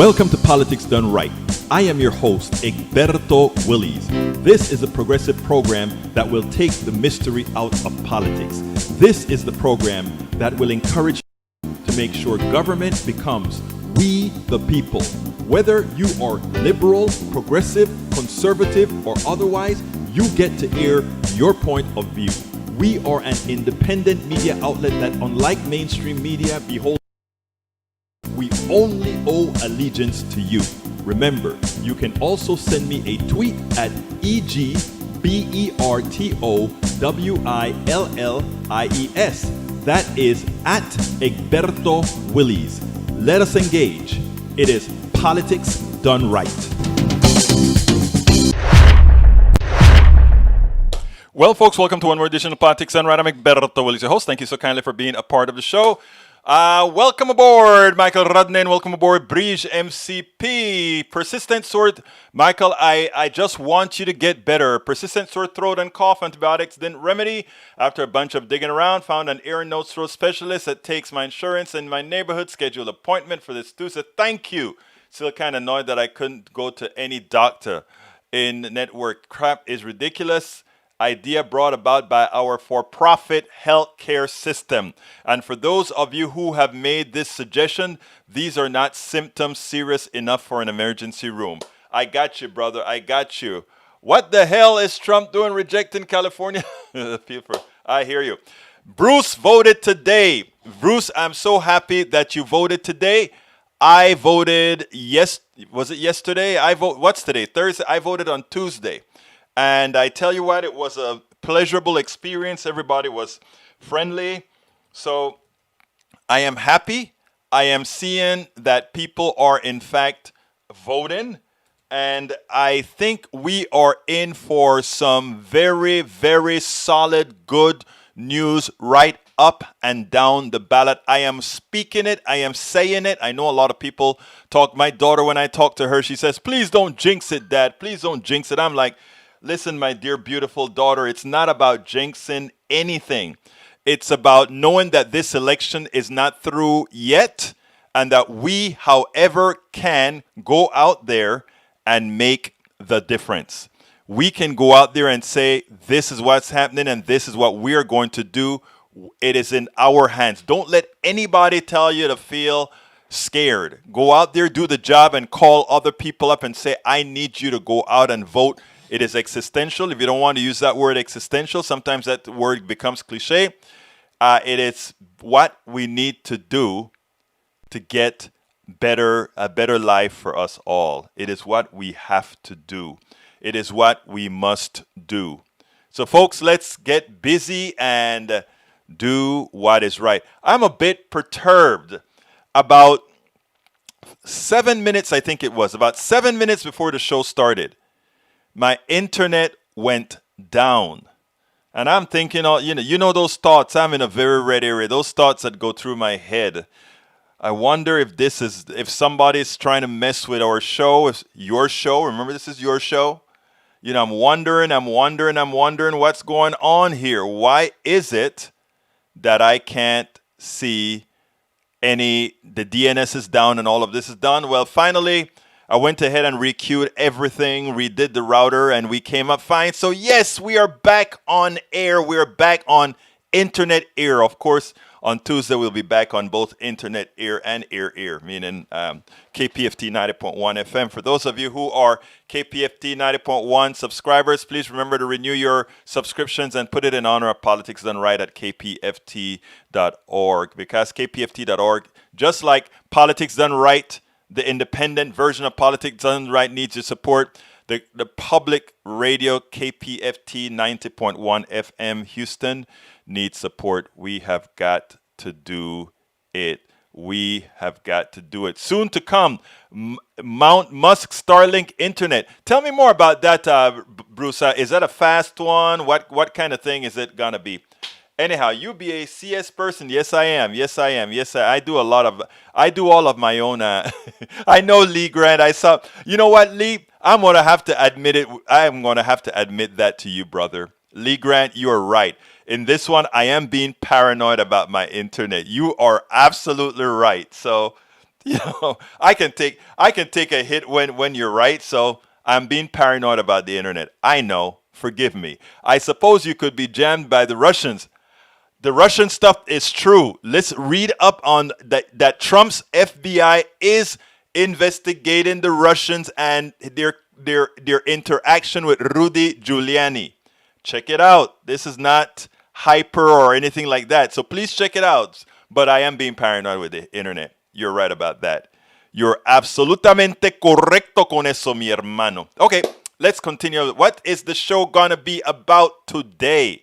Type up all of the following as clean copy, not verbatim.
Welcome to Politics Done Right. I am your host, Egberto Willies. This is a progressive program that will take the mystery out of politics. This is the program that will encourage you to make sure government becomes we the people. Whether you are liberal, progressive, conservative, or otherwise, you get to air your point of view. We are an independent media outlet that, unlike mainstream media, behold, we only owe allegiance to you. Remember, you can also send me a tweet at EGBERTOWILLIES. That is at Egberto Willies. Let us engage. It is Politics Done Right. Well, folks, welcome to one more edition of Politics Done Right. I'm Egberto Willies, your host. Thank you so kindly for being a part of the show. Welcome aboard, Michael Rudnin. Welcome aboard, Brige MCP. Persistent sore, Michael, I just want you to get better. Persistent sore throat and cough. Antibiotics didn't remedy. After a bunch of digging around, found an ear and nose throat specialist that takes my insurance in my neighborhood. Scheduled appointment for this Tuesday. Thank you. Still kind of annoyed that I couldn't go to any doctor in network. Crap is ridiculous. Idea brought about by our for-profit healthcare system. And for those of you who have made this suggestion, these are not symptoms serious enough for an emergency room. I got you, brother. I got you. What the hell is Trump doing rejecting California? I hear you. Bruce voted today. Bruce, I'm so happy that you voted today. I voted was it yesterday? What's today? Thursday. I voted on Tuesday. And I tell you what, it was a pleasurable experience. Everybody was friendly. So I am happy. I am seeing that people are, in fact, voting. And I think we are in for some very, very solid, good news right up and down the ballot. I am speaking it. I am saying it. I know a lot of people talk. My daughter, when I talk to her, she says, please don't jinx it, Dad. Please don't jinx it. I'm like, listen, my dear, beautiful daughter, it's not about jinxing anything. It's about knowing that this election is not through yet and that we, however, can go out there and make the difference. We can go out there and say, this is what's happening and this is what we are going to do. It is in our hands. Don't let anybody tell you to feel scared. Go out there, do the job, and call other people up and say, I need you to go out and vote. It is existential. If you don't want to use that word existential, sometimes that word becomes cliche. It is what we need to do to get a better life for us all. It is what we have to do. It is what we must do. So, folks, let's get busy and do what is right. I'm a bit perturbed. About 7 minutes, I think it was, about 7 minutes before the show started, my internet went down. And I'm thinking, you know those thoughts. I'm in a very red area. Those thoughts that go through my head. I wonder if somebody's trying to mess with our show, if your show. Remember, this is your show. I'm wondering what's going on here. Why is it that I can't see the DNS is down and all of this is done? Well, finally, I went ahead and requeued everything, redid the router, and we came up fine. So yes, we are back on air. We're back on internet air. Of course, on Tuesday, we'll be back on both internet air and air, meaning KPFT 90.1 FM. For those of you who are KPFT 90.1 subscribers, please remember to renew your subscriptions and put it in honor of Politics Done Right at kpft.org. Because kpft.org, just like Politics Done Right, the independent version of Politics Done Right, needs your support. The public radio KPFT 90.1 FM Houston needs support. We have got to do it. We have got to do it. Soon to come, Mount Musk Starlink Internet. Tell me more about that, Bruce. Is that a fast one? What kind of thing is it going to be? Anyhow, you be a CS person. Yes, I am. I do all of my own. I know Lee Grant. You know what, Lee? I'm going to have to admit it. I'm going to have to admit that to you, brother. Lee Grant, you are right. In this one, I am being paranoid about my internet. You are absolutely right. So You know, I can take a hit when you're right. So I'm being paranoid about the internet. I know. Forgive me. I suppose you could be jammed by the Russians. The Russian stuff is true. Let's read up on that Trump's FBI is investigating the Russians and their interaction with Rudy Giuliani. Check it out. This is not hyper or anything like that. So please check it out. But I am being paranoid with the internet. You're right about that. You're absolutamente correcto con eso, mi hermano. Okay, let's continue. What is the show gonna be about today?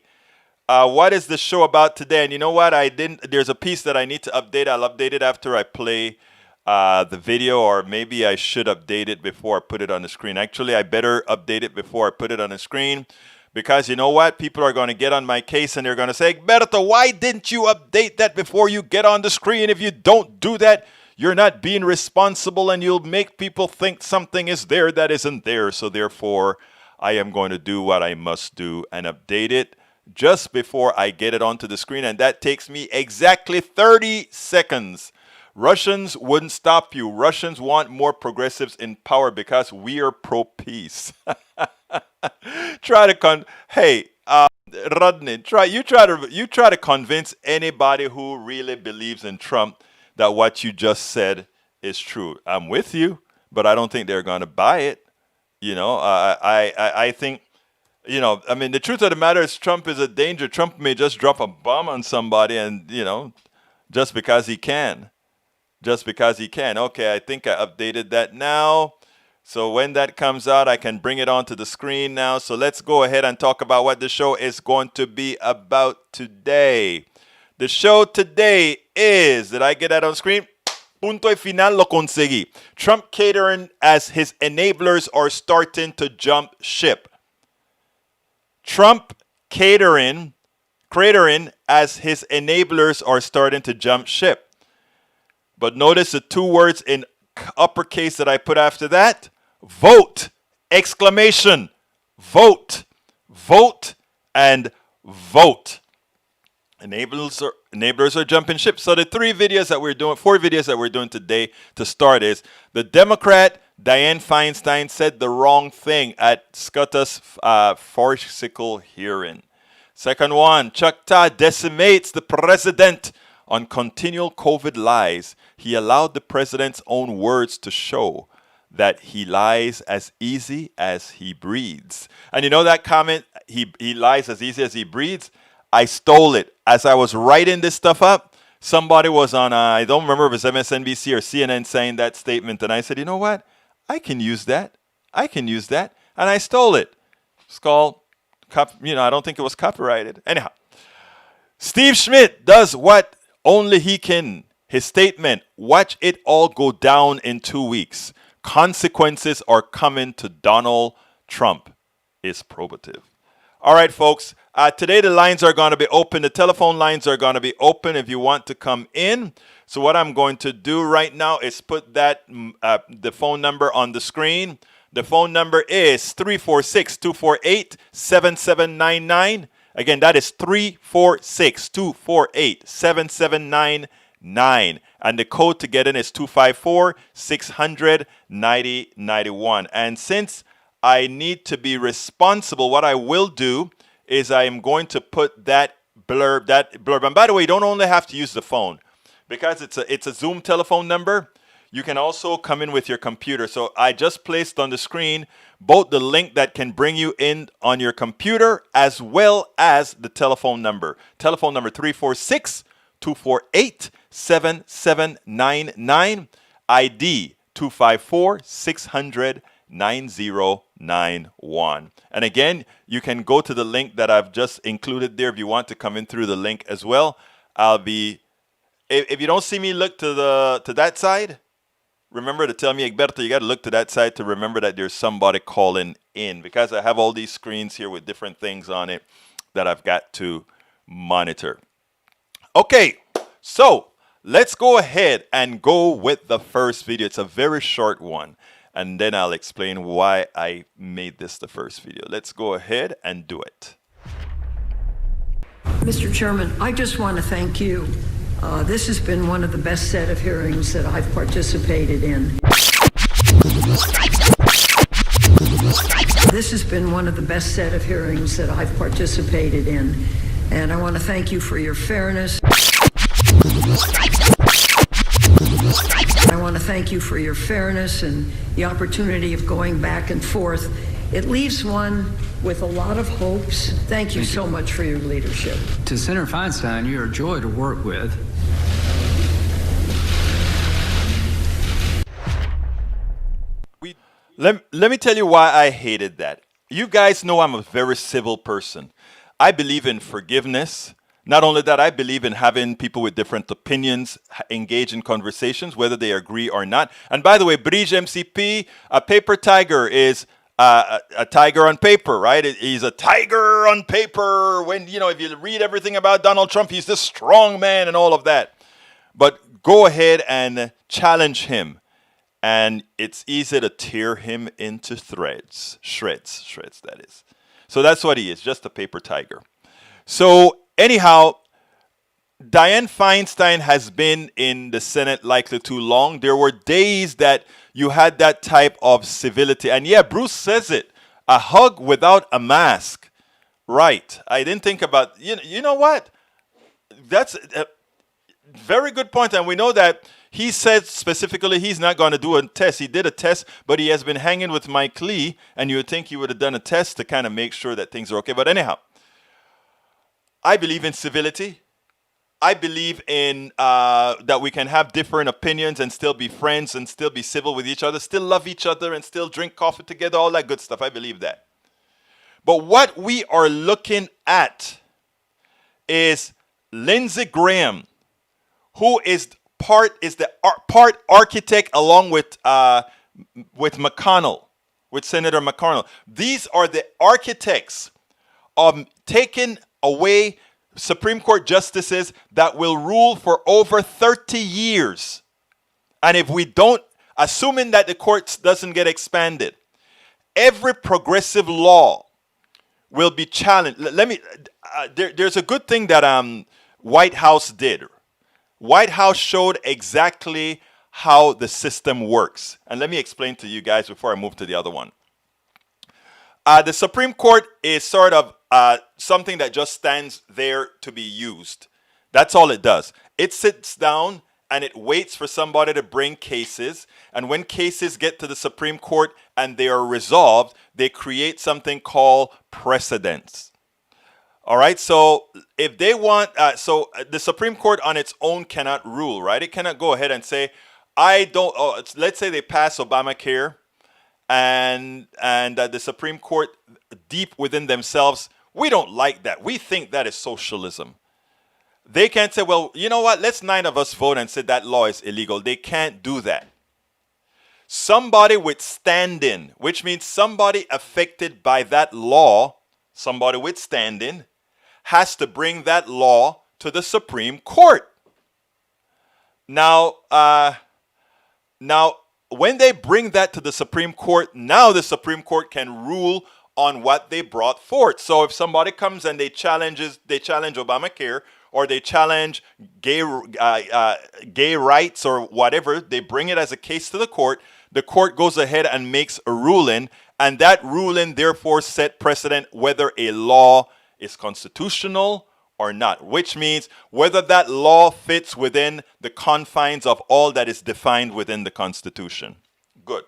What is the show about today? And you know what? There's a piece that I need to update. I'll update it after I play the video, or maybe I should update it before I put it on the screen. Actually, I better update it before I put it on the screen, because you know what? People are going to get on my case and they're going to say, Berto, why didn't you update that before you get on the screen? If you don't do that, you're not being responsible and you'll make people think something is there that isn't there. So therefore, I am going to do what I must do and update it just before I get it onto the screen. And that takes me exactly 30 seconds. Russians wouldn't stop you. Russians want more progressives in power because we are pro-peace. Rodney, you try to convince anybody who really believes in Trump that what you just said is true. I'm with you, but I don't think they're going to buy it. You know, I think, you know, I mean, the truth of the matter is Trump is a danger. Trump may just drop a bomb on somebody and, you know, just because he can. Just because he can. Okay, I think I updated that now. So when that comes out, I can bring it onto the screen now. So let's go ahead and talk about what the show is going to be about today. The show today is, did I get that on screen? Punto y final, lo conseguí. Trump catering as his enablers are starting to jump ship. Trump cratering as his enablers are starting to jump ship. But notice the two words in uppercase that I put after that. Vote! Exclamation. Vote. Vote and vote. Enablers are jumping ship. So the four videos that we're doing today to start is the Democrat Dianne Feinstein said the wrong thing at Scottus farcical hearing. Second one, Chuck Todd decimates the president on continual COVID lies. He allowed the president's own words to show that he lies as easy as he breathes. And you know that comment, he lies as easy as he breathes? I stole it. As I was writing this stuff up, somebody was on, I don't remember if it was MSNBC or CNN saying that statement. And I said, you know what? I can use that. And I stole it. It's called, I don't think it was copyrighted. Anyhow, Steve Schmidt does what only he can. His statement, watch it all go down in 2 weeks. Consequences are coming to Donald Trump, is probative. All right, folks. Today the lines are going to be open. The telephone lines are going to be open if you want to come in. So what I'm going to do right now is put the phone number on the screen. The phone number is 346-248-7799. Again, that is 346-248-7799. And the code to get in is 254-600-9091. And since I need to be responsible, what I will do is I am going to put that blurb. And by the way, you don't only have to use the phone. Because it's a Zoom telephone number, you can also come in with your computer. So I just placed on the screen both the link that can bring you in on your computer as well as the telephone number. Telephone number 346-248-7799. ID 254-600-9091. And again, you can go to the link that I've just included there if you want to come in through the link as well. If you don't see me look to that side, remember to tell me, Egberto, you got to look to that side to remember that there's somebody calling in, because I have all these screens here with different things on it that I've got to monitor. Okay, so let's go ahead and go with the first video. It's a very short one, and then I'll explain why I made this the first video. Let's go ahead and do it. Mr. Chairman, I just want to thank you This has been one of the best set of hearings that I've participated in. This has been one of the best set of hearings that I've participated in. And I want to thank you for your fairness. I want to thank you for your fairness and the opportunity of going back and forth. It leaves one with a lot of hopes. Thank you so much for your leadership. To Senator Feinstein, you're a joy to work with. Let me tell you why I hated that. You guys know I'm a very civil person. I believe in forgiveness. Not only that, I believe in having people with different opinions engage in conversations, whether they agree or not. And by the way, Brige MCP, a paper tiger is a tiger on paper, right? He's a tiger on paper. When, if you read everything about Donald Trump, he's this strong man and all of that. But go ahead and challenge him. And it's easy to tear him into shreds, that is. So that's what he is, just a paper tiger. So anyhow, Dianne Feinstein has been in the Senate likely too long. There were days that you had that type of civility. And yeah, Bruce says it, a hug without a mask. Right. I didn't think about, you know what? That's a very good point. And we know that he said specifically he's not going to do a test. He did a test, but he has been hanging with Mike Lee, and you would think he would have done a test to kind of make sure that things are okay. But anyhow, I believe in civility. I believe in that we can have different opinions and still be friends and still be civil with each other, still love each other and still drink coffee together, all that good stuff. I believe that. But what we are looking at is Lindsey Graham, who is the part architect along with McConnell, with Senator McConnell. These are the architects of taking away Supreme Court justices that will rule for over 30 years. And if we don't, assuming that the courts doesn't get expanded, every progressive law will be challenged. There's a good thing that White House did. White House showed exactly how the system works. And let me explain to you guys before I move to the other one. The Supreme Court is sort of something that just stands there to be used. That's all it does. It sits down and it waits for somebody to bring cases. And when cases get to the Supreme Court and they are resolved, they create something called precedents. All right, so if they want, the Supreme Court on its own cannot rule, right? It cannot go ahead and say, let's say they pass Obamacare and the Supreme Court, deep within themselves, we don't like that. We think that is socialism. They can't say, well, you know what? Let's 9 of us vote and say that law is illegal. They can't do that. Somebody with standing, which means somebody affected by that law, somebody with standing, has to bring that law to the Supreme Court. Now, when they bring that to the Supreme Court, now the Supreme Court can rule on what they brought forth. So if somebody comes and they challenge Obamacare, or they challenge gay rights or whatever, they bring it as a case to the court goes ahead and makes a ruling, and that ruling therefore set precedent whether a law is constitutional or not, which means whether that law fits within the confines of all that is defined within the Constitution. Good.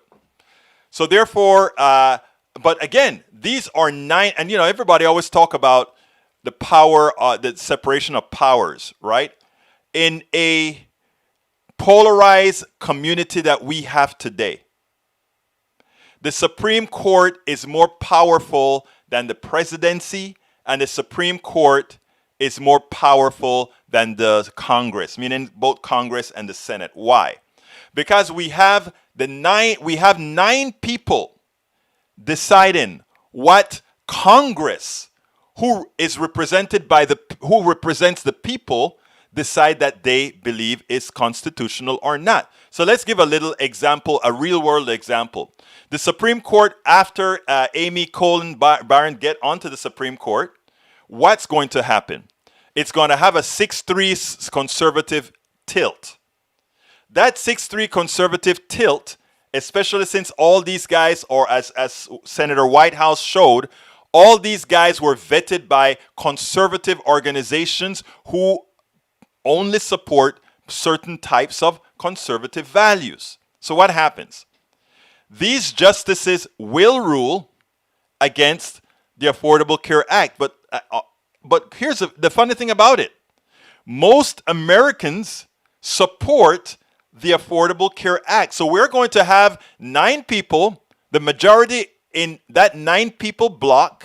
So therefore, but again, these are 9, and everybody always talk about the power, the separation of powers, right? In a polarized community that we have today, the Supreme Court is more powerful than the presidency, and the Supreme Court is more powerful than the Congress, meaning both Congress and the Senate. Why? Because we have 9 people deciding what Congress, who represents the people, decide that they believe is constitutional or not. So let's give a little example, a real world example. The Supreme Court, after Amy Coney Barrett get onto the Supreme Court, what's going to happen? it's going to have a 6-3 conservative tilt. That 6-3 conservative tilt, especially since all these guys, or as Senator Whitehouse showed, all these guys were vetted by conservative organizations who only support certain types of conservative values. So what happens? These justices will rule against the Affordable Care Act. But here's the funny thing about it. Most Americans support the Affordable Care Act. So we're going to have 9 people, the majority in that 9 people block,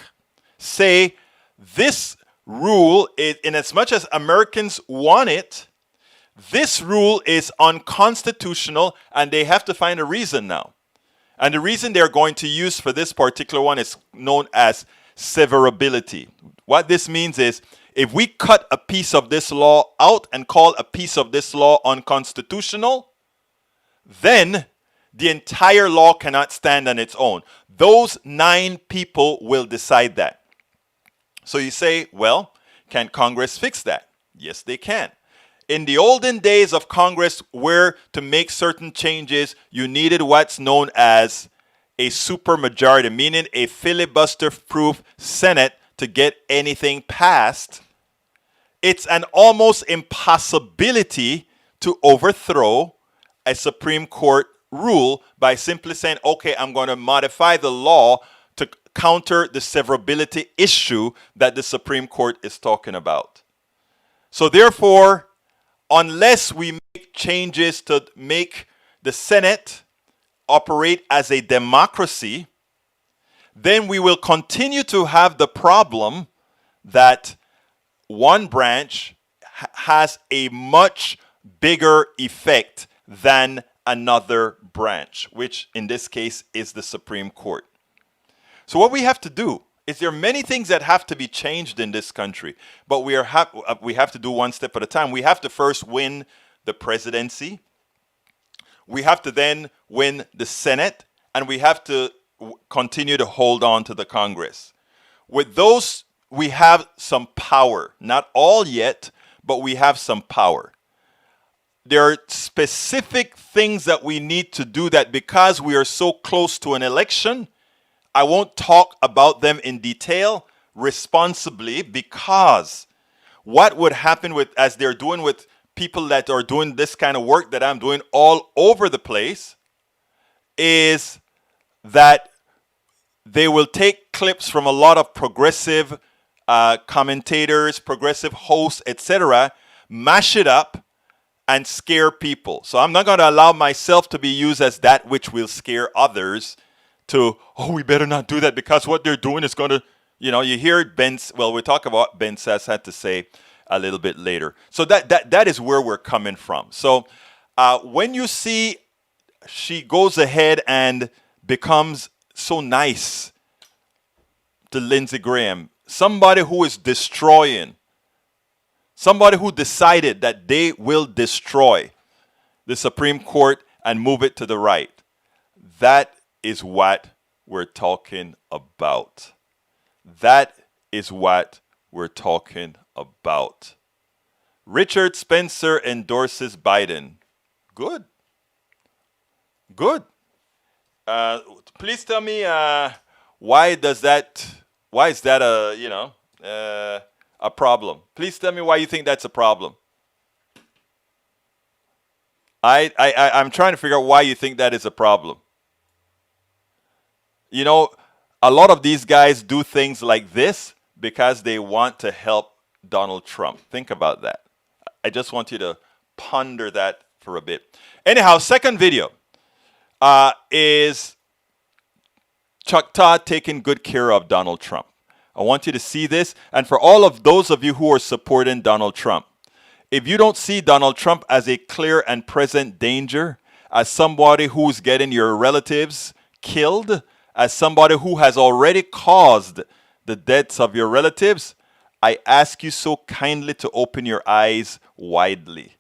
say this rule is, in as much as Americans want it, this rule is unconstitutional, and they have to find a reason now. And the reason they're going to use for this particular one is known as severability. What this means is, if we cut a piece of this law out and call a piece of this law unconstitutional, then the entire law cannot stand on its own. Those 9 people will decide that. So you say, well, can Congress fix that? Yes, they can. In the olden days of Congress, where to make certain changes, you needed what's known as a supermajority, meaning a filibuster-proof Senate to get anything passed. It's an almost impossibility to overthrow a Supreme Court rule by simply saying, okay, I'm going to modify the law to counter the severability issue that the Supreme Court is talking about. So therefore, unless we make changes to make the Senate operate as a democracy, then we will continue to have the problem that one branch has a much bigger effect than another branch, which in this case is the Supreme Court. So what we have to do is, there are many things that have to be changed in this country, but we have to do one step at a time. We have to first win the presidency. We have to then win the Senate, and we have to continue to hold on to the Congress. With those, we have some power. Not all yet, but we have some power. There are specific things that we need to do that, because we are so close to an election, I won't talk about them in detail responsibly, because what would happen with, as they're doing with people that are doing this kind of work that I'm doing all over the place, is that they will take clips from a lot of progressive commentators, progressive hosts, etc., mash it up and scare people. So I'm not going to allow myself to be used as that which will scare others to, oh, we better not do that because what they're doing is going to, you hear we'll talk about Ben Sass had to say a little bit later. So that is where we're coming from. So when you see she goes ahead and becomes so nice to Lindsey Graham, somebody who is destroying, somebody who decided that they will destroy the Supreme Court and move it to the right, that is what we're talking about. That is what we're talking about. Richard Spencer endorses Biden. Good. Good. Please tell me why is that a problem? Please tell me why you think that's a problem. I'm trying to figure out why you think that is a problem. A lot of these guys do things like this because they want to help Donald Trump. Think about that. I just want you to ponder that for a bit. Anyhow, second video is Chuck Todd taking good care of Donald Trump. I want you to see this. And for all of those of you who are supporting Donald Trump, if you don't see Donald Trump as a clear and present danger, as somebody who's getting your relatives killed, as somebody who has already caused the deaths of your relatives, I ask you so kindly to open your eyes widely,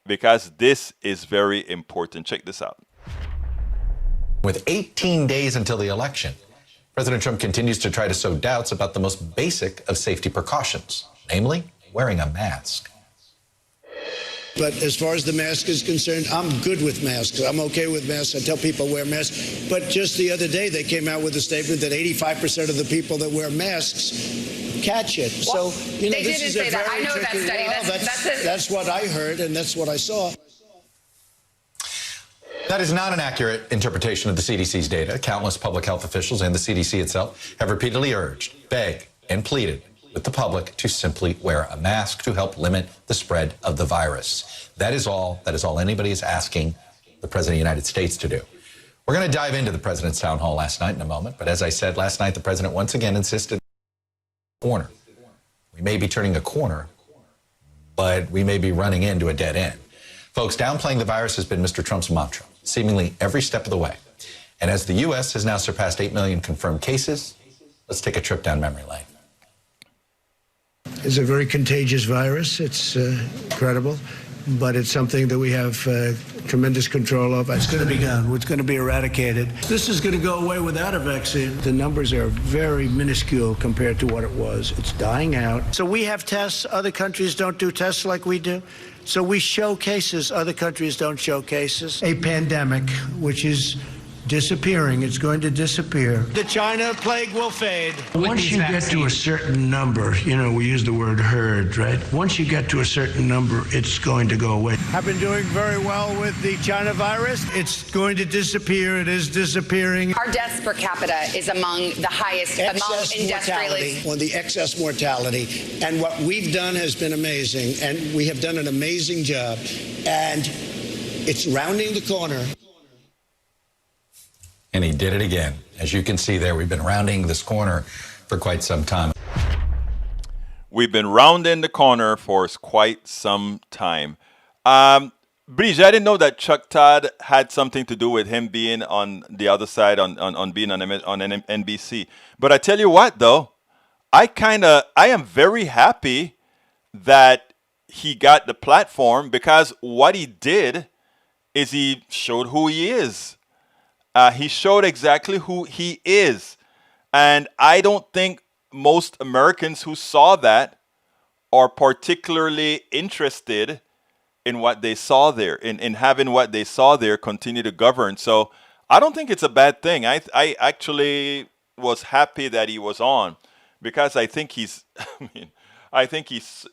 because this is very important. Check this out. With 18 days until the election, President Trump continues to try to sow doubts about the most basic of safety precautions, namely wearing a mask. But as far as the mask is concerned, I'm good with masks. I'm okay with masks. I tell people wear masks. But just the other day, they came out with a statement that 85% of the people that wear masks catch it. Well, So, you know, they this didn't is say a that. very I know that tricky. study. Well, that's what I heard, and that's what I saw. That is not an accurate interpretation of the CDC's data. Countless public health officials and the CDC itself have repeatedly urged, begged, and pleaded with the public to simply wear a mask to help limit the spread of the virus. That is all anybody is asking the President of the United States to do. We're going to dive into the President's town hall last night in a moment, but as I said last night, the President once again insisted on a corner. We may be turning a corner, but we may be running into a dead end. Folks, downplaying the virus has been Mr. Trump's mantra, seemingly every step of the way. And as the U.S. has now surpassed 8 million confirmed cases, let's take a trip down memory lane. It's a very contagious virus. It's incredible, but it's something that we have tremendous control of. It's going to be gone. It's going to be eradicated. This is going to go away without a vaccine. The numbers are very minuscule compared to what it was. It's dying out. So we have tests. Other countries don't do tests like we do. So we show cases. Other countries don't show cases. A pandemic, which is disappearing. It's going to disappear. The China plague will fade. Once you get to a certain number, you know, we use the word herd, right? Once you get to a certain number, it's going to go away. I've been doing very well with the China virus. It's going to disappear. It is disappearing. Our deaths per capita is among the highest among industrialists. On the excess mortality. And what we've done has been amazing. And we have done an amazing job. And it's rounding the corner. And he did it again. As you can see there, we've been rounding this corner for quite some time. We've been rounding the corner for quite some time. Breege, I didn't know that Chuck Todd had something to do with him being on the other side, on being on NBC. But I tell you what, though, I am very happy that he got the platform, because what he did is he showed who he is. He showed exactly who he is. And I don't think most Americans who saw that are particularly interested in what they saw there, in having what they saw there continue to govern. So I don't think it's a bad thing. I actually was happy that he was on, because I think he's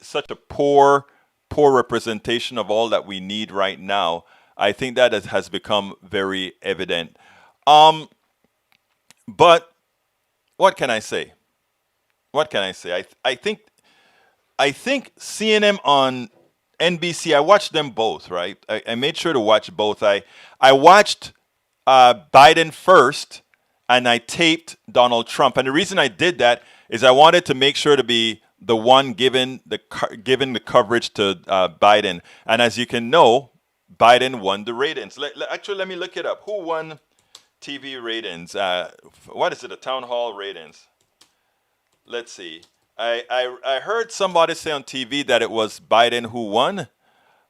such a poor representation of all that we need right now. I think that has become very evident. But what can I say? I think seeing him on NBC, I watched them both, right? I made sure to watch both. I watched Biden first, and I taped Donald Trump. And the reason I did that is I wanted to make sure to be the one giving the coverage to Biden. And as you can know, Biden won the ratings. Actually, let me look it up. Who won TV ratings? What is it? The town hall ratings. Let's see. I heard somebody say on TV that it was Biden who won.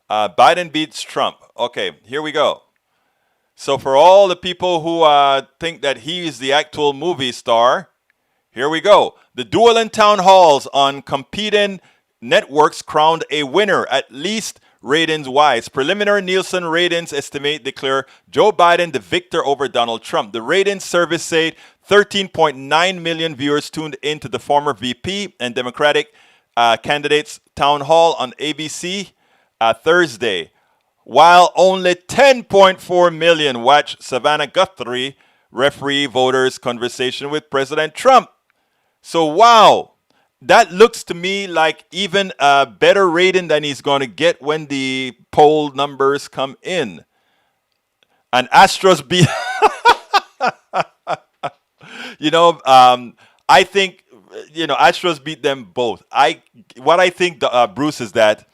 Biden beats Trump. Okay, here we go. So for all the people who think that he is the actual movie star, here we go. The duel in town halls on competing networks crowned a winner, at least ratings-wise. Preliminary Nielsen ratings estimate declare Joe Biden the victor over Donald Trump. The ratings service said 13.9 million viewers tuned into the former VP and Democratic candidates' town hall on ABC Thursday, while only 10.4 million watched Savannah Guthrie referee voters' conversation with President Trump. So, wow. That looks to me like even a better rating than he's going to get when the poll numbers come in. And Astros beat... I think, Astros beat them both. What I think, Bruce, is that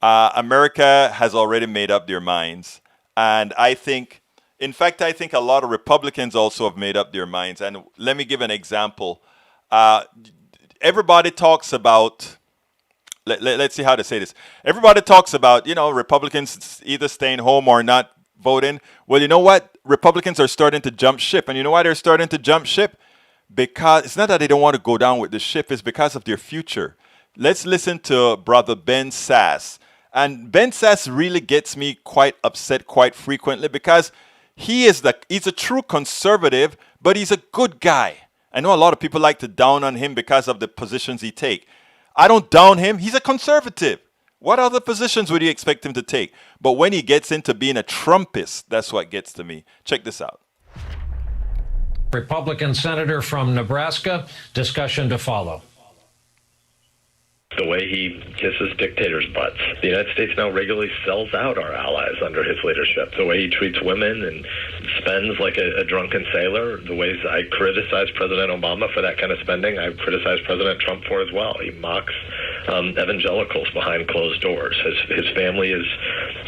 America has already made up their minds. And I think a lot of Republicans also have made up their minds. And let me give an example. Everybody talks about, let's see how to say this. Everybody talks about, Republicans either staying home or not voting. Well, you know what? Republicans are starting to jump ship. And you know why they're starting to jump ship? Because it's not that they don't want to go down with the ship. It's because of their future. Let's listen to Brother Ben Sass. And Ben Sass really gets me quite upset quite frequently because he's a true conservative, but he's a good guy. I know a lot of people like to down on him because of the positions he take. I don't down him. He's a conservative. What other positions would you expect him to take? But when he gets into being a Trumpist, that's what gets to me. Check this out. Republican senator from Nebraska. Discussion to follow. The way he kisses dictators' butts. The United States now regularly sells out our allies under his leadership. The way he treats women and spends like a drunken sailor. The ways I criticize President Obama for that kind of spending, I've criticized President Trump for as well. He mocks evangelicals behind closed doors. His family has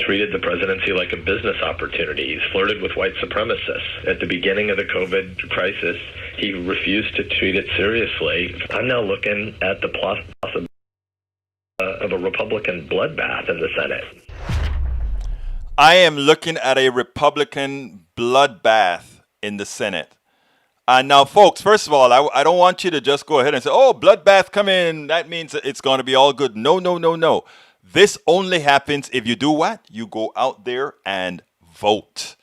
treated the presidency like a business opportunity. He's flirted with white supremacists. At the beginning of the COVID crisis, he refused to treat it seriously. I'm now looking at the possibility of a Republican bloodbath in the Senate. I am looking at a Republican bloodbath in the Senate. Now, folks, first of all, I don't want you to just go ahead and say, oh, bloodbath coming. That means it's going to be all good. No, no, no, no. This only happens if you do what? You go out there and vote.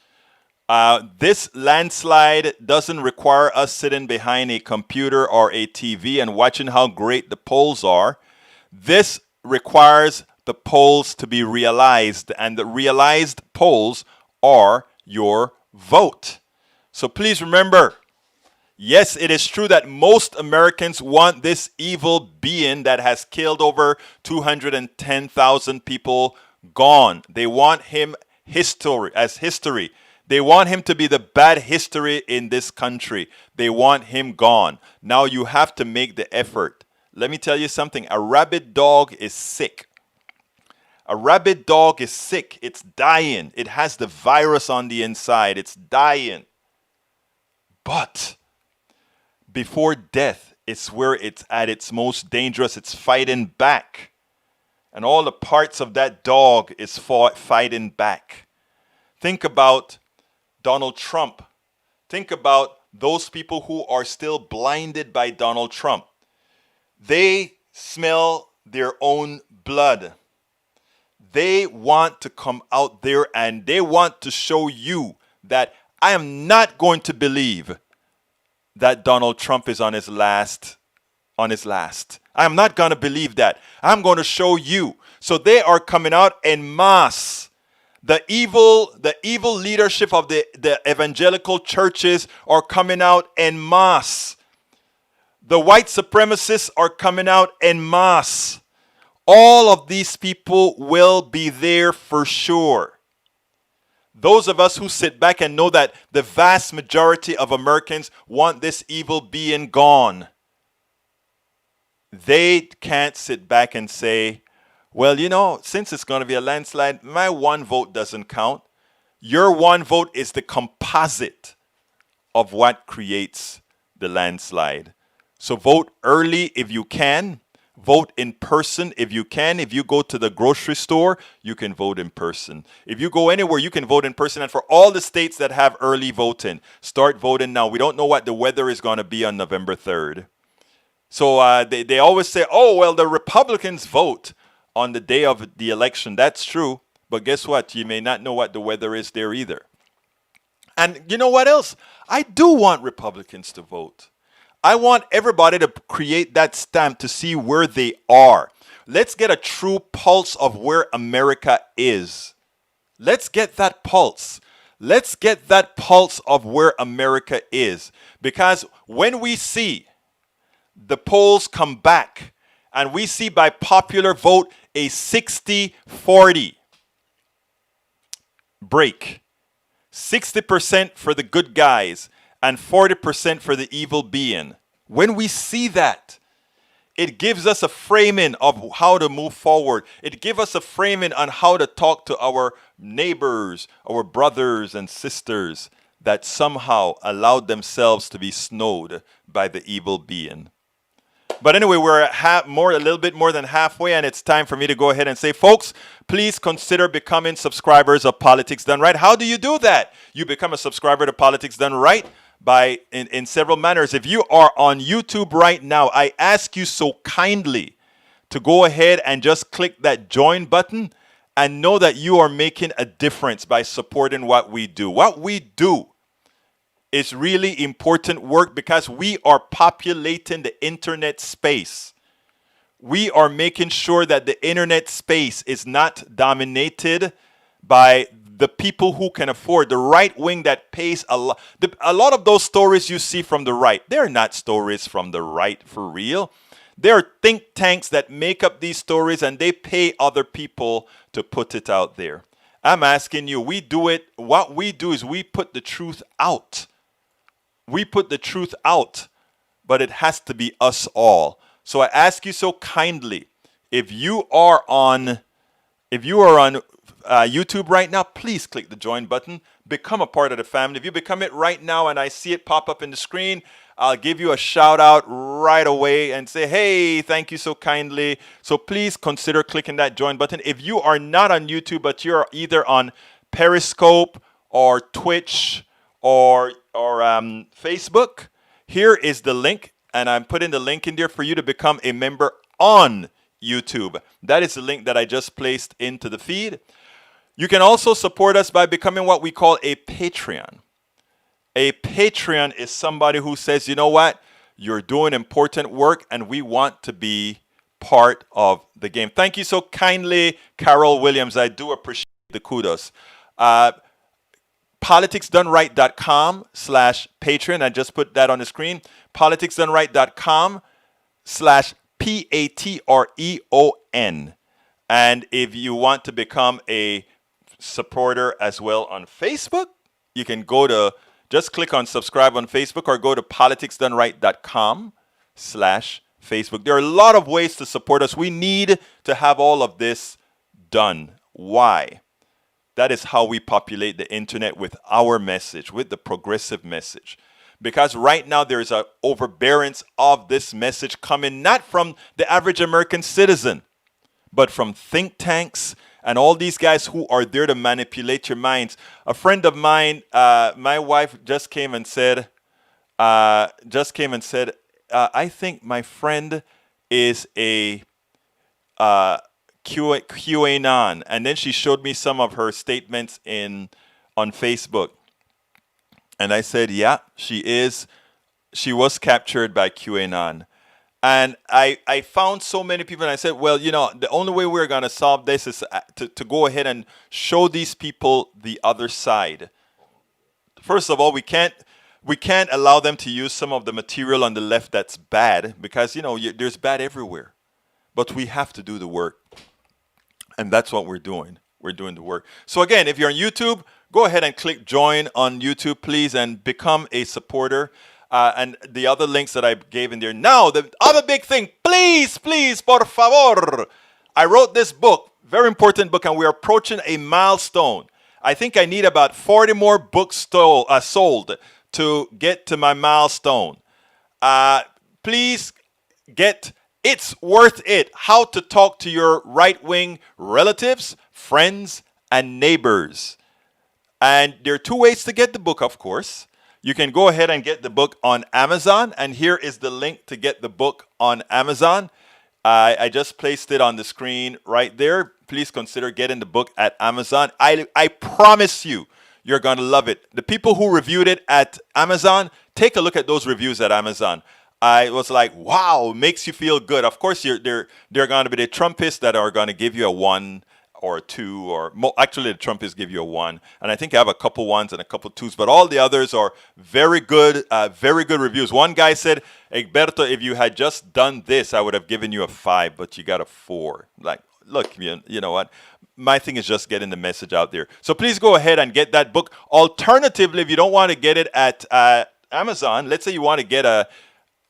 This landslide doesn't require us sitting behind a computer or a TV and watching how great the polls are. This requires the polls to be realized, and the realized polls are your vote. So please remember, yes, it is true that most Americans want this evil being that has killed over 210,000 people gone. They want him history. They want him to be the bad history in this country. They want him gone. Now you have to make the effort. Let me tell you something. A rabid dog is sick. A rabid dog is sick. It's dying. It has the virus on the inside. It's dying. But before death, it's where it's at its most dangerous. It's fighting back. And all the parts of that dog is fighting back. Think about Donald Trump. Think about those people who are still blinded by Donald Trump. They smell their own blood. They want to come out there and they want to show you that I am not going to believe that Donald Trump is on his last. I am not going to believe that. I'm going to show you. So they are coming out en masse. The evil leadership of the evangelical churches are coming out en masse. The white supremacists are coming out en masse. All of these people will be there for sure. Those of us who sit back and know that the vast majority of Americans want this evil being gone, they can't sit back and say, well, you know, since it's going to be a landslide, my one vote doesn't count. Your one vote is the composite of what creates the landslide. So vote early if you can. Vote in person if you can. If you go to the grocery store, you can vote in person. If you go anywhere, you can vote in person. And for all the states that have early voting, start voting now. We don't know what the weather is going to be on November 3rd. So they always say, oh, well, the Republicans vote on the day of the election. That's true. But guess what? You may not know what the weather is there either. And you know what else? I do want Republicans to vote. I want everybody to create that stamp to see where they are. Let's get a true pulse of where America is. Let's get that pulse. Let's get that pulse of where America is. Because when we see the polls come back and we see by popular vote a 60-40 break, 60% for the good guys and 40% for the evil being. When we see that, it gives us a framing of how to move forward. It gives us a framing on how to talk to our neighbors, our brothers and sisters that somehow allowed themselves to be snowed by the evil being. But anyway, we're a little bit more than halfway, and it's time for me to go ahead and say, folks, please consider becoming subscribers of Politics Done Right. How do you do that? You become a subscriber to Politics Done Right by in several manners. If you are on YouTube right now, I ask you so kindly to go ahead and just click that join button and know that you are making a difference by supporting what we do. What we do is really important work because we are populating the internet space. We are making sure that the internet space is not dominated by the people who can afford, the right wing that pays a lot. A lot of those stories you see from the right, they're not stories from the right for real. There are think tanks that make up these stories and they pay other people to put it out there. I'm asking you, we do it. What we do is we put the truth out. We put the truth out, but it has to be us all. So I ask you so kindly, if you are on YouTube right now, please click the join button. Become a part of the family. If you become it right now and I see it pop up in the screen, I'll give you a shout out right away and say, hey, thank you so kindly. So please consider clicking that join button. If you are not on YouTube, but you're either on Periscope or Twitch or Facebook, here is the link. And I'm putting the link in there for you to become a member on YouTube. That is the link that I just placed into the feed. You can also support us by becoming what we call a Patreon. A Patreon is somebody who says, you know what, you're doing important work and we want to be part of the game. Thank you so kindly, Carol Williams. I do appreciate the kudos. politicsdoneright.com/Patreon. I just put that on the screen. politicsdoneright.com/Patreon. And if you want to become a supporter as well on Facebook, you can just click on subscribe on Facebook or go to politicsdoneright.com/Facebook. There are a lot of ways to support us. We need to have all of this done. Why? That is how we populate the internet with our message, with the progressive message. Because right now there is an overbearance of this message coming not from the average American citizen, but from think tanks and all these guys who are there to manipulate your minds. A friend of mine, my wife just came and said, I think my friend is a QAnon. And then she showed me some of her statements on Facebook. And I said, yeah, she is. She was captured by QAnon. And I found so many people, and I said, well, the only way we're going to solve this is to go ahead and show these people the other side. First of all, we can't allow them to use some of the material on the left that's bad because, there's bad everywhere. But we have to do the work. And that's what we're doing. We're doing the work. So again, if you're on YouTube, go ahead and click join on YouTube, please, and become a supporter. And the other links that I gave in there. Now, the other big thing, please, por favor. I wrote this book, very important book, and we're approaching a milestone. I think I need about 40 more books sold to get to my milestone. Please get It's Worth It. How to talk to your right-wing relatives, friends, and neighbors. And there are two ways to get the book, of course. You can go ahead and get the book on Amazon. And here is the link to get the book on Amazon. I just placed it on the screen right there. Please consider getting the book at Amazon. I promise you're going to love it. The people who reviewed it at Amazon, take a look at those reviews at Amazon. I was like, wow, makes you feel good. Of course, they're going to be the Trumpists that are going to give you a 1 or a 2, actually the Trumpists give you a 1. And I think I have a couple 1s and a couple 2s, but all the others are very good reviews. One guy said, Egberto, if you had just done this, I would have given you a 5, but you got a 4. Like, look, you know what? My thing is just getting the message out there. So please go ahead and get that book. Alternatively, if you don't want to get it at Amazon, let's say you want to get a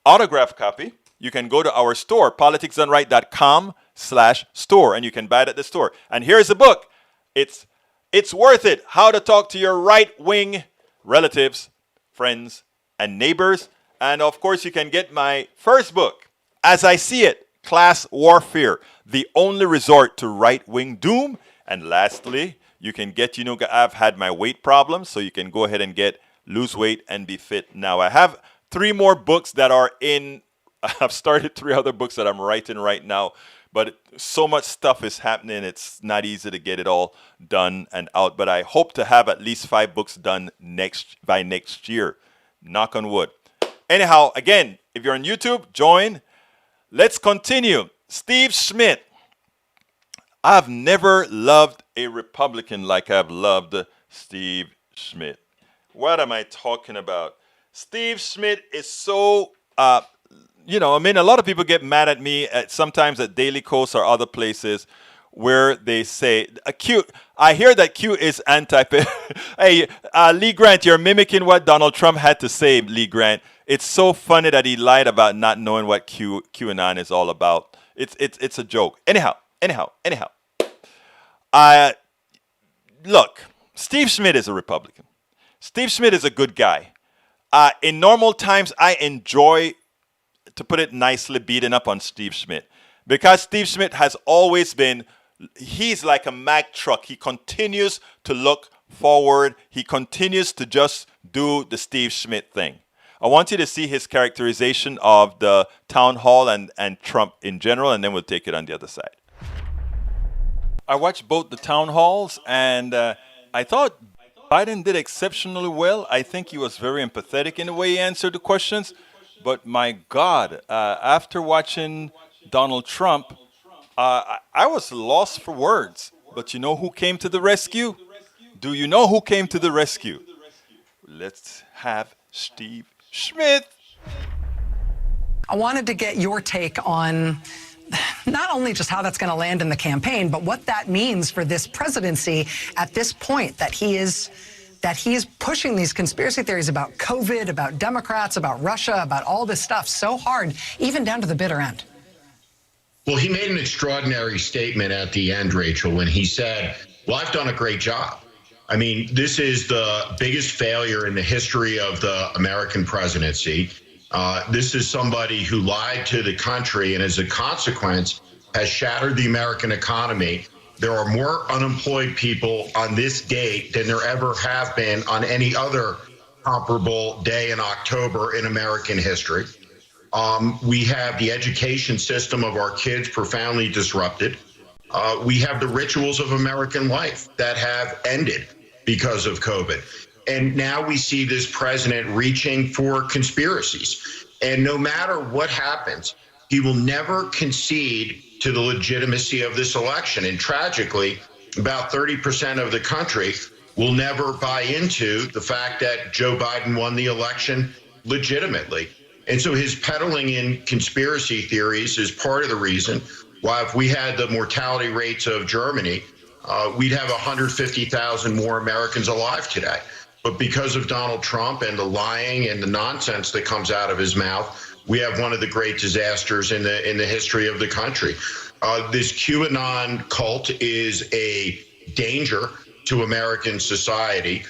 autograph copy, you can go to our store, politicsdoneright.com/store, and you can buy it at the store. And here's the book. It's Worth It. How to talk to your right-wing relatives, friends, and neighbors. And of course, you can get my first book, As I See It, Class Warfare, the only resort to right-wing doom. And lastly, you can get, I've had my weight problems, so you can go ahead and get Lose Weight and Be Fit Now. I have 3 more books that are I've started 3 other books that I'm writing right now. but so much stuff is happening. It's not easy to get it all done and out. But I hope to have at least 5 books done by next year. Knock on wood. Anyhow, again, if you're on YouTube, join. Let's continue. Steve Schmidt. I've never loved a Republican like I've loved Steve Schmidt. What am I talking about? Steve Schmidt is so, a lot of people get mad at me sometimes at Daily Kos or other places where they say, I hear that Q is anti. Hey, Lee Grant, you're mimicking what Donald Trump had to say, Lee Grant. It's so funny that he lied about not knowing what QAnon is all about. It's a joke. Anyhow. Look, Steve Schmidt is a Republican. Steve Schmidt is a good guy. In normal times, I enjoy, to put it nicely, beating up on Steve Schmidt. Because Steve Schmidt has always been, he's like a Mack truck. He continues to look forward. He continues to just do the Steve Schmidt thing. I want you to see his characterization of the town hall and Trump in general, and then we'll take it on the other side. I watched both the town halls, and I thought Biden did exceptionally well. I think he was very empathetic in the way he answered the questions. But my God, after watching Donald Trump, I was lost for words. But you know who came to the rescue? Do you know who came to the rescue? Let's have Steve Schmidt. I wanted to get your take on not only just how that's going to land in the campaign, but what that means for this presidency at this point, that he is pushing these conspiracy theories about COVID, about Democrats, about Russia, about all this stuff so hard, even down to the bitter end. Well, he made an extraordinary statement at the end, Rachel, when he said, well, I've done a great job. I mean, this is the biggest failure in the history of the American presidency. This is somebody who lied to the country and as a consequence has shattered the American economy. There are more unemployed people on this date than there ever have been on any other comparable day in October in American history. We have the education system of our kids profoundly disrupted. We have the rituals of American life that have ended because of COVID. And now we see this president reaching for conspiracies. And no matter what happens, he will never concede to the legitimacy of this election. And tragically, about 30% of the country will never buy into the fact that Joe Biden won the election legitimately. And so his peddling in conspiracy theories is part of the reason why if we had the mortality rates of Germany, we'd have 150,000 more Americans alive today. But because of Donald Trump and the lying and the nonsense that comes out of his mouth, we have one of the great disasters in the history of the country. This QAnon cult is a danger to American society.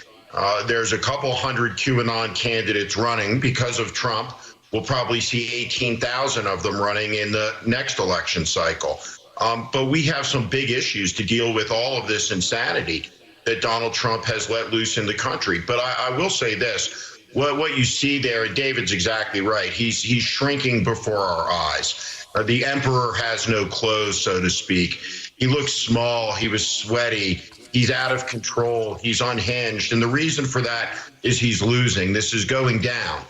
There's a couple hundred QAnon candidates running because of Trump. We'll probably see 18,000 of them running in the next election cycle. But we have some big issues to deal with all of this insanity that Donald Trump has let loose in the country. But I will say this, what you see there, and David's exactly right, he's shrinking before our eyes. The emperor has no clothes, so to speak. He looks small, he was sweaty, he's out of control, he's unhinged. And the reason for that is he's losing. This is going down.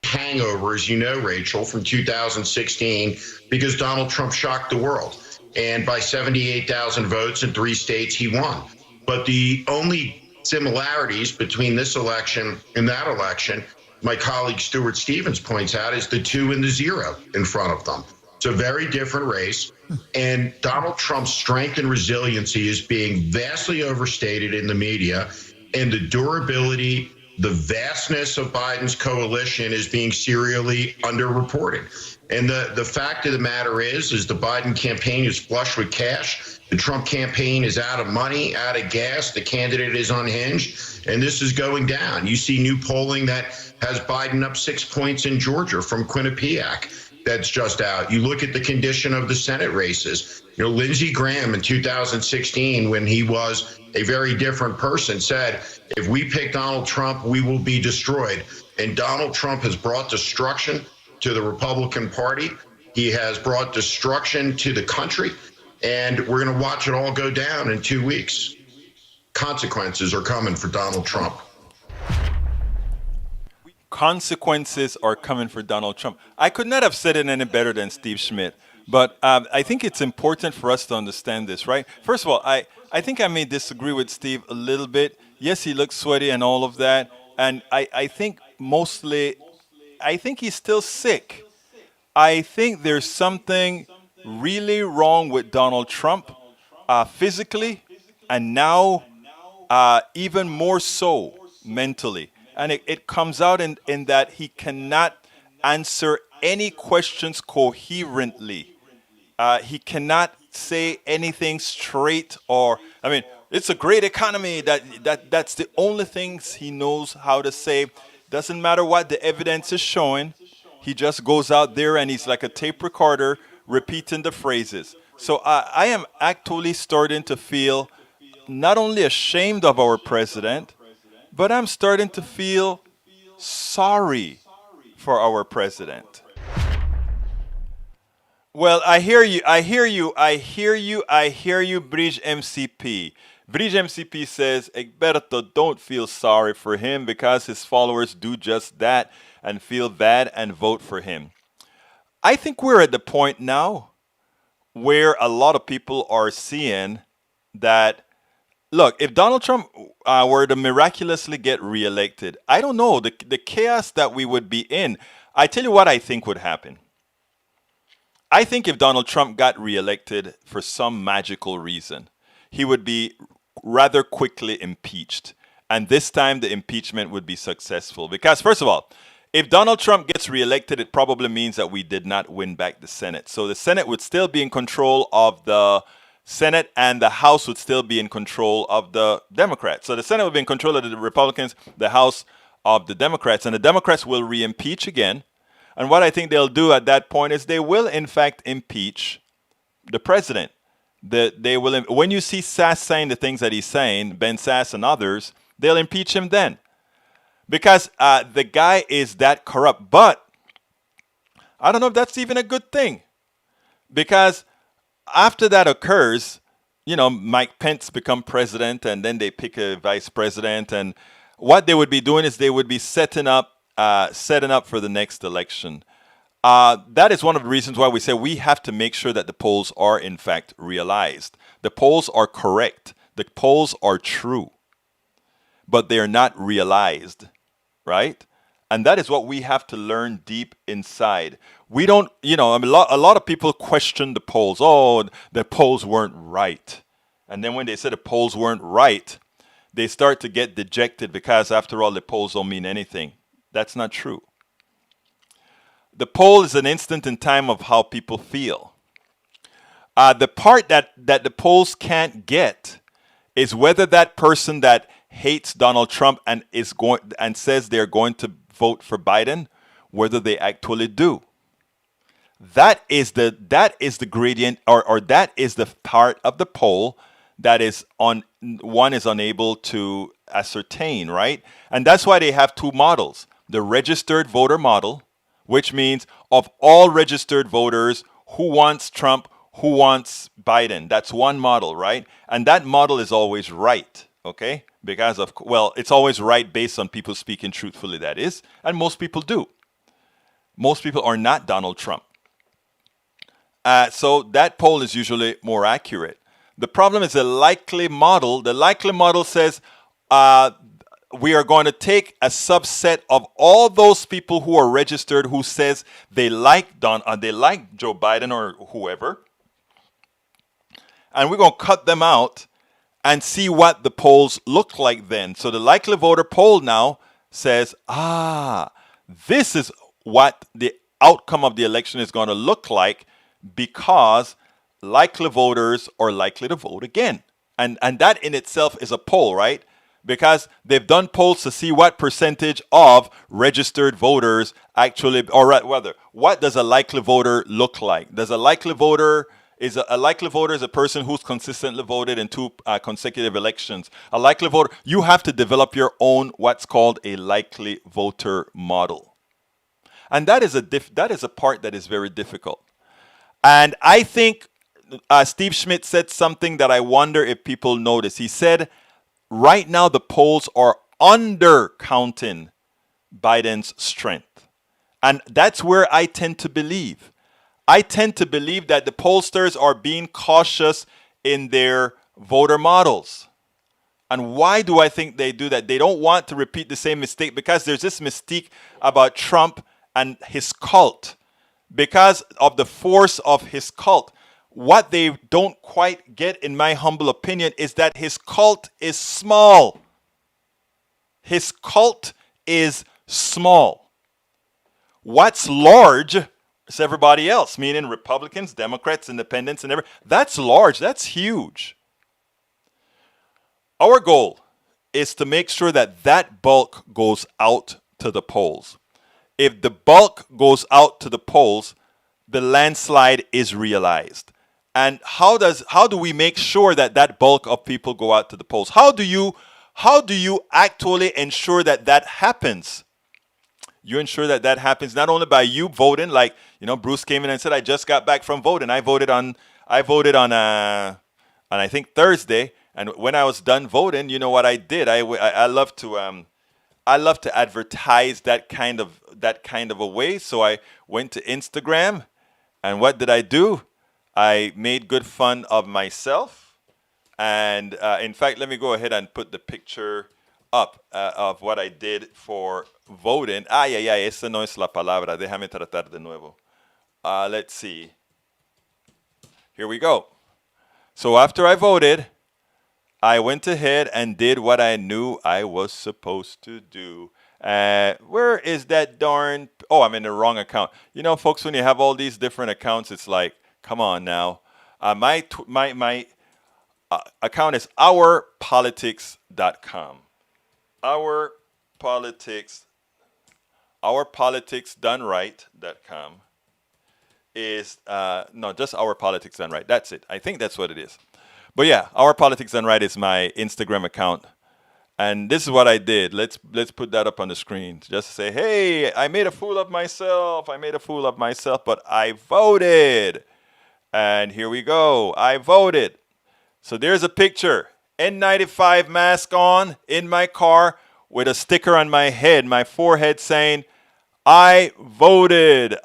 Hangover, as you know, Rachel, from 2016, because Donald Trump shocked the world. And by 78,000 votes in 3 states, he won. But the only similarities between this election and that election, my colleague Stuart Stevens points out, is the 2 and the 0 in front of them. It's a very different race. And Donald Trump's strength and resiliency is being vastly overstated in the media. And the durability, the vastness of Biden's coalition is being serially underreported. And the fact of the matter is the Biden campaign is flush with cash. The Trump campaign is out of money, out of gas. The candidate is unhinged. And this is going down. You see new polling that has Biden up 6 points in Georgia from Quinnipiac. That's just out. You look at the condition of the Senate races. You know, Lindsey Graham in 2016, when he was a very different person, said, if we pick Donald Trump, we will be destroyed. And Donald Trump has brought destruction to the Republican Party. He has brought destruction to the country, and we're going to watch it all go down in 2 weeks. Consequences are coming for Donald Trump. Consequences are coming for Donald Trump. I could not have said it any better than Steve Schmidt, but I think it's important for us to understand this, right? First of all, I think I may disagree with Steve a little bit. Yes, he looks sweaty and all of that, and I think mostly, I think he's still sick. I think there's something really wrong with Donald Trump physically, and now even more so mentally. And it comes out in that he cannot answer any questions coherently. He cannot say anything straight I mean, it's a great economy. That's the only things he knows how to say. Doesn't matter what the evidence is showing. He just goes out there and he's like a tape recorder repeating the phrases. So I am actually starting to feel not only ashamed of our president, but I'm starting to feel sorry for our president. Well, I hear you, Bridge MCP. Bridge MCP says, Egberto, don't feel sorry for him because his followers do just that and feel bad and vote for him. I think we're at the point now where a lot of people are seeing that, look, if Donald Trump were to miraculously get reelected, I don't know, the chaos that we would be in. I tell you what I think would happen. I think if Donald Trump got reelected for some magical reason, he would be rather quickly impeached. And this time the impeachment would be successful. Because first of all, if Donald Trump gets reelected, it probably means that we did not win back the Senate. So the Senate would still be in control of the Senate, and the House would still be in control of the Democrats. So the Senate would be in control of the Republicans, the House of the Democrats, and the Democrats will re-impeach again. And what I think they'll do at that point is they will, in fact, impeach the president. They will, when you see Sass saying the things that he's saying, Ben Sass and others, they'll impeach him then. Because the guy is that corrupt. But I don't know if that's even a good thing. Because after that occurs, you know, Mike Pence become president, and then they pick a vice president. And what they would be doing is they would be setting up for the next election. That is one of the reasons why we say we have to make sure that the polls are in fact realized. The polls are correct. The polls are true. But they are not realized, right? And that is what we have to learn deep inside. We don't, you know, a lot of people question the polls. Oh, the polls weren't right. And then when they say the polls weren't right, they start to get dejected because after all, the polls don't mean anything. That's not true. The poll is an instant in time of how people feel. The part that the polls can't get is whether that person that hates Donald Trump and says they're going to vote for Biden, whether they actually do. That is the gradient, or that is the part of the poll that one is unable to ascertain, right? And that's why they have two models. The registered voter model, which means of all registered voters, who wants Trump, who wants Biden. That's one model, right? And that model is always right, okay? Because it's always right based on people speaking truthfully, that is. And most people do. Most people are not Donald Trump. So that poll is usually more accurate. The problem is the likely model. The likely model says we are going to take a subset of all those people who are registered who says they like Joe Biden or whoever, and we're going to cut them out and see what the polls look like then. So the likely voter poll now says, this is what the outcome of the election is going to look like, because likely voters are likely to vote again. And that in itself is a poll, right? Because they've done polls to see what percentage of registered voters actually, or rather, what does a likely voter look like? Does a likely voter is a person who's consistently voted in 2 consecutive elections. A likely voter, you have to develop your own what's called a likely voter model. And that is a part that is very difficult. And I think Steve Schmidt said something that I wonder if people notice. He said, right now the polls are undercounting Biden's strength. And that's where I tend to believe. I tend to believe that the pollsters are being cautious in their voter models. And why do I think they do that? They don't want to repeat the same mistake because there's this mystique about Trump and his cult. Because of the force of his cult. What they don't quite get, in my humble opinion, is that his cult is small. His cult is small. What's large is everybody else, meaning Republicans, Democrats, Independents, and everything. That's large. That's huge. Our goal is to make sure that that bulk goes out to the polls. If the bulk goes out to the polls, the landslide is realized. And how do we make sure that that bulk of people go out to the polls? How do you actually ensure that that happens? You ensure that that happens not only by you voting, like, Bruce came in and said, I just got back from voting. I voted on I think Thursday. And when I was done voting, you know what I did? I love to advertise that kind of a way. So I went to Instagram, and what did I do? I made good fun of myself. And in fact, let me go ahead and put the picture up of what I did for voting. Esa no es la palabra. Déjame tratar de nuevo. Let's see. Here we go. So after I voted, I went ahead and did what I knew I was supposed to do. Where is that darn... Oh, I'm in the wrong account. Folks, when you have all these different accounts, it's like, come on now. My account is ourpolitics.com. Ourpoliticsdoneright.com is... no, just Our Politics Done Right. That's it. I think that's what it is. But yeah, Our Politics Done Right is my Instagram account. And this is what I did. Let's put that up on the screen. Just to say, hey, I made a fool of myself. But I voted. And here we go. I voted. So there's a picture. N95 mask on in my car with a sticker on my head, my forehead saying, I voted.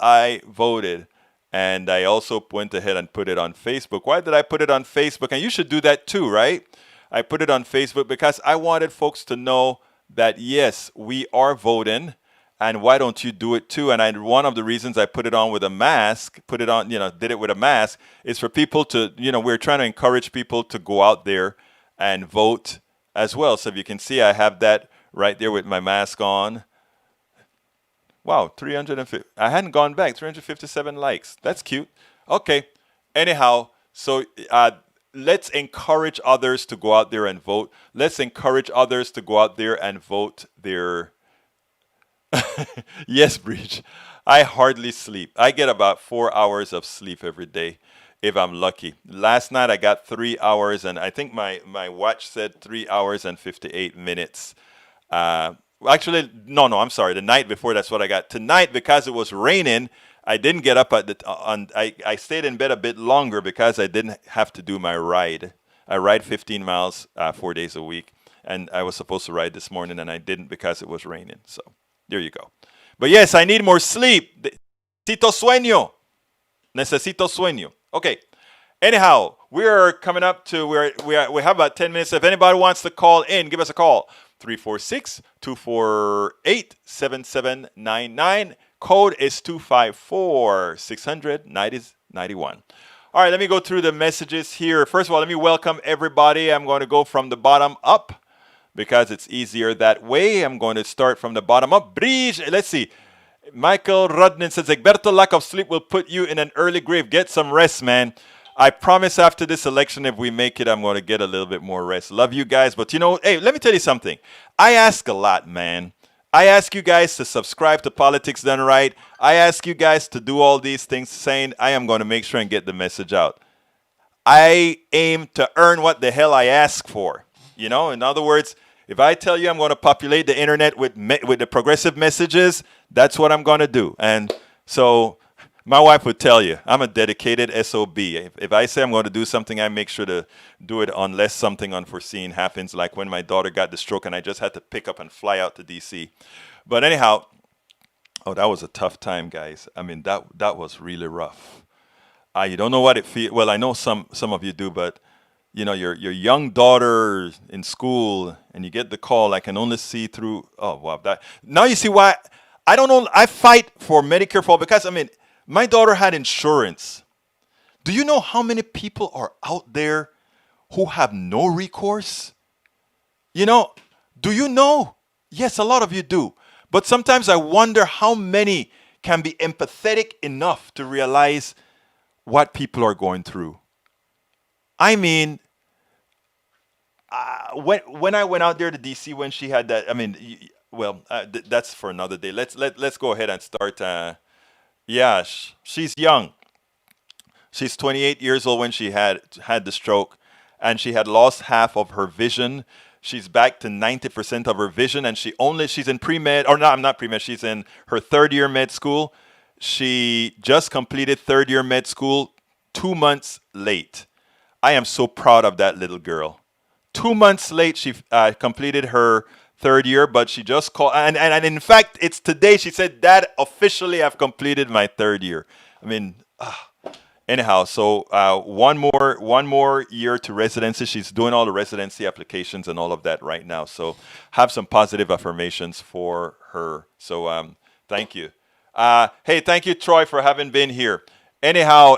And I also went ahead and put it on Facebook. Why did I put it on Facebook? And you should do that too, right? I put it on Facebook because I wanted folks to know that, yes, we are voting. And why don't you do it too? And one of the reasons I put it on with a mask, did it with a mask, is for people to, we're trying to encourage people to go out there and vote as well. So if you can see, I have that right there with my mask on. Wow, 350. I hadn't gone back. 357 likes. That's cute. Okay. Anyhow, so let's encourage others to go out there and vote. Let's encourage others to go out there and vote their... Yes, Breach. I hardly sleep. I get about 4 hours of sleep every day if I'm lucky. Last night I got 3 hours, and I think my watch said 3 hours and 58 minutes. Actually, no, I'm sorry. The night before, that's what I got. Tonight, because it was raining, I didn't get up I stayed in bed a bit longer because I didn't have to do my ride. I ride 15 miles 4 days a week, and I was supposed to ride this morning, and I didn't because it was raining. So there you go. But yes, I need more sleep. Necesito sueño. Okay. Anyhow, we're coming up to we have about 10 minutes. If anybody wants to call in, give us a call. 346-248-7799. Code is 254-600-9091. All right, let me go through the messages here. First of all, let me welcome everybody. I'm going to go from the bottom up because it's easier that way. I'm going to start from the bottom up. Bridge, let's see. Michael Rudnin says, Egberto, lack of sleep will put you in an early grave. Get some rest, man. I promise after this election, if we make it, I'm going to get a little bit more rest. Love you guys. But, hey, let me tell you something. I ask a lot, man. I ask you guys to subscribe to Politics Done Right. I ask you guys to do all these things, saying I am going to make sure and get the message out. I aim to earn what the hell I ask for. In other words, if I tell you I'm going to populate the internet with the progressive messages, that's what I'm going to do. And so My wife would tell you, I'm a dedicated SOB. If I say I'm going to do something, I make sure to do it unless something unforeseen happens, like when my daughter got the stroke and I just had to pick up and fly out to DC. But anyhow, oh, that was a tough time, guys. I mean, that was really rough. You don't know what it feels. Well, I know some of you do, but you know, your young daughter in school, and you get the call. I can only see through. Oh, wow! That now you see why I don't know. I fight for Medicare for all because I mean, my daughter had insurance. Do you know how many people are out there who have no recourse? You know, do you know? Yes, a lot of you do. But sometimes I wonder how many can be empathetic enough to realize what people are going through. I mean, when I went out there to DC when she had that, I mean, that's for another day. Let's go ahead and start. Yeah, she's young. She's 28 years old when she had the stroke, and she had lost half of her vision. She's back to 90% of her vision, and she's in pre-med, or no, I'm not pre-med. She's in her third year med school. She just completed third year med school 2 months late. I am so proud of that little girl. 2 months late, she completed her third year, but she just called, and in fact, it's today. She said, "Dad, officially, I've completed my third year." I mean, anyhow, so one more year to residency. She's doing all the residency applications and all of that right now. So have some positive affirmations for her. So thank you. Hey, thank you, Troy, for having been here. Anyhow,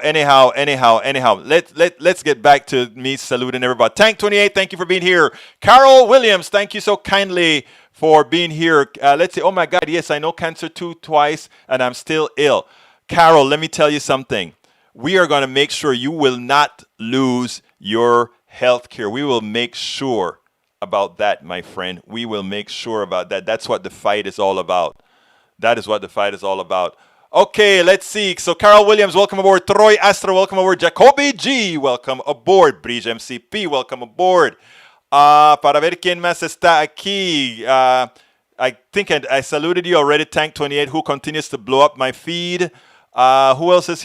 let's get back to me saluting everybody. Tank 28, thank you for being here. Carol Williams, thank you so kindly for being here. Let's see. Oh my God, yes, I know cancer twice, and I'm still ill. Carol, let me tell you something. We are going to make sure you will not lose your health care. We will make sure about that, my friend. We will make sure about that. That's what the fight is all about. That is what the fight is all about. Okay, let's see. So Carol Williams, welcome aboard. Troy Astra, welcome aboard. Jacoby G, welcome aboard. Bridge MCP, welcome aboard. Para ver quién más está aquí. I think I saluted you already, Tank 28, who continues to blow up my feed. Who else is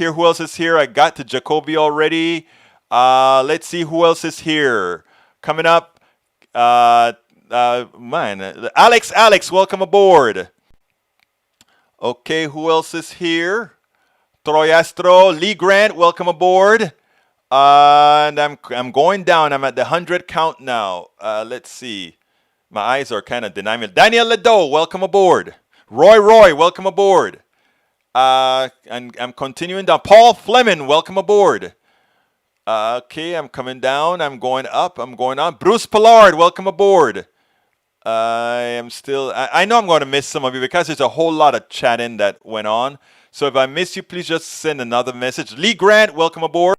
here? I got to Jacoby already. Let's see who else is here. Coming up, Alex, welcome aboard. Okay, who else is here? Troy Astro, Lee Grant, welcome aboard. And I'm going down. I'm at the 100 count now. Let's see. My eyes are kind of denying me. Daniel Ledo, welcome aboard. Roy, welcome aboard. And I'm continuing down. Paul Fleming, welcome aboard. Okay, I'm coming down. I'm going up. I'm going on. Bruce Pollard, welcome aboard. I know I'm going to miss some of you because there's a whole lot of chatting that went on. So if I miss you, please just send another message. Lee Grant, welcome aboard.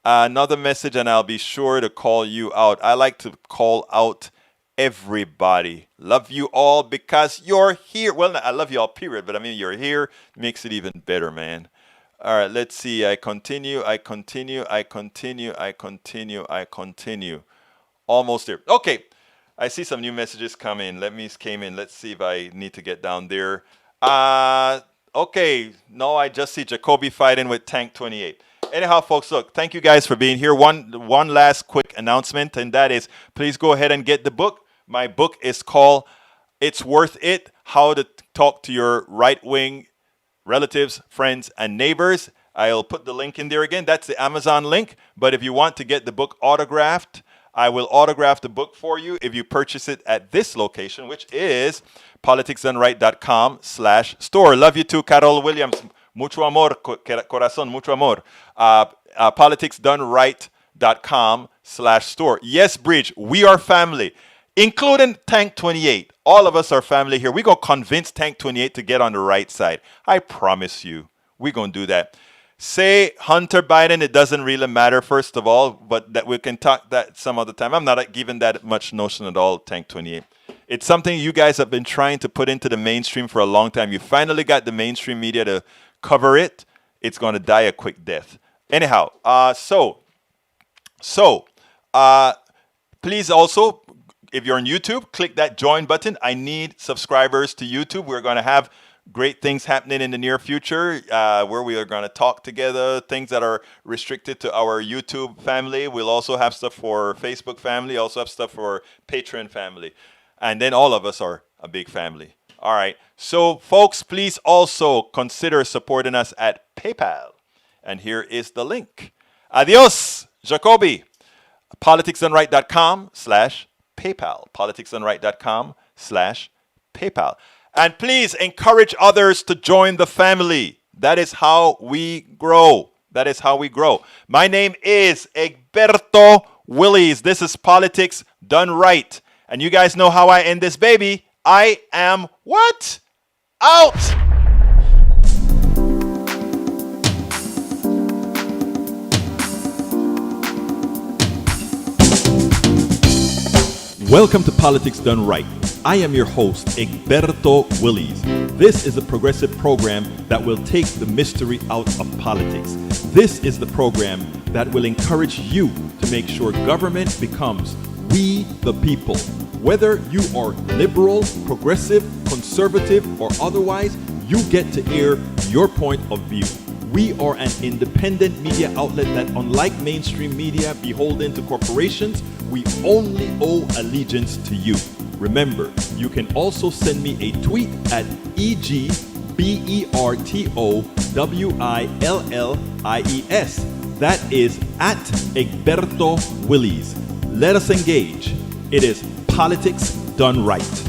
Another message, and I'll be sure to call you out. I like to call out everybody. Love you all because you're here. Well, I love you all, period. But I mean, you're here. Makes it even better, man. All right, let's see. I continue. Almost there. Okay. I see some new messages come in. Let's see if I need to get down there. Okay. No, I just see Jacoby fighting with Tank 28. Anyhow, folks, look, thank you guys for being here. One last quick announcement, and that is please go ahead and get the book. My book is called It's Worth It, How to Talk to Your Right-Wing Relatives, Friends, and Neighbors. I'll put the link in there again. That's the Amazon link. But if you want to get the book autographed, I will autograph the book for you if you purchase it at this location, which is politicsdoneright.com/store. Love you too, Carol Williams. Mucho amor, corazón, mucho amor. Politicsdoneright.com/store. Yes, Bridge, we are family, including Tank 28. All of us are family here. We're going to convince Tank 28 to get on the right side. I promise you, we're going to do that. Say Hunter Biden, it doesn't really matter, first of all, but that we can talk that some other time. I'm not giving that much notion at all, Tank 28. It's something you guys have been trying to put into the mainstream for a long time. You finally got the mainstream media to cover it. It's going to die a quick death. Anyhow, please also, if you're on YouTube, click that join button. I need subscribers to YouTube. We're going to have great things happening in the near future where we are going to talk together, things that are restricted to our YouTube family. We'll also have stuff for Facebook family, also have stuff for Patreon family. And then all of us are a big family. All right. So, folks, please also consider supporting us at PayPal. And here is the link. Adios, Jacoby. politicsdoneright.com/PayPal. politicsdoneright.com/PayPal. And please encourage others to join the family. That is how we grow. That is how we grow. My name is Egberto Willies. This is Politics Done Right. And you guys know how I end this baby. I am what? Out! Welcome to Politics Done Right. I am your host, Egberto Willies. This is a progressive program that will take the mystery out of politics. This is the program that will encourage you to make sure government becomes we the people. Whether you are liberal, progressive, conservative, or otherwise, you get to air your point of view. We are an independent media outlet that, unlike mainstream media beholden to corporations, we only owe allegiance to you. Remember, you can also send me a tweet at EGBERTOWILLIES. That is at Egberto Willies. Let us engage. It is Politics Done Right.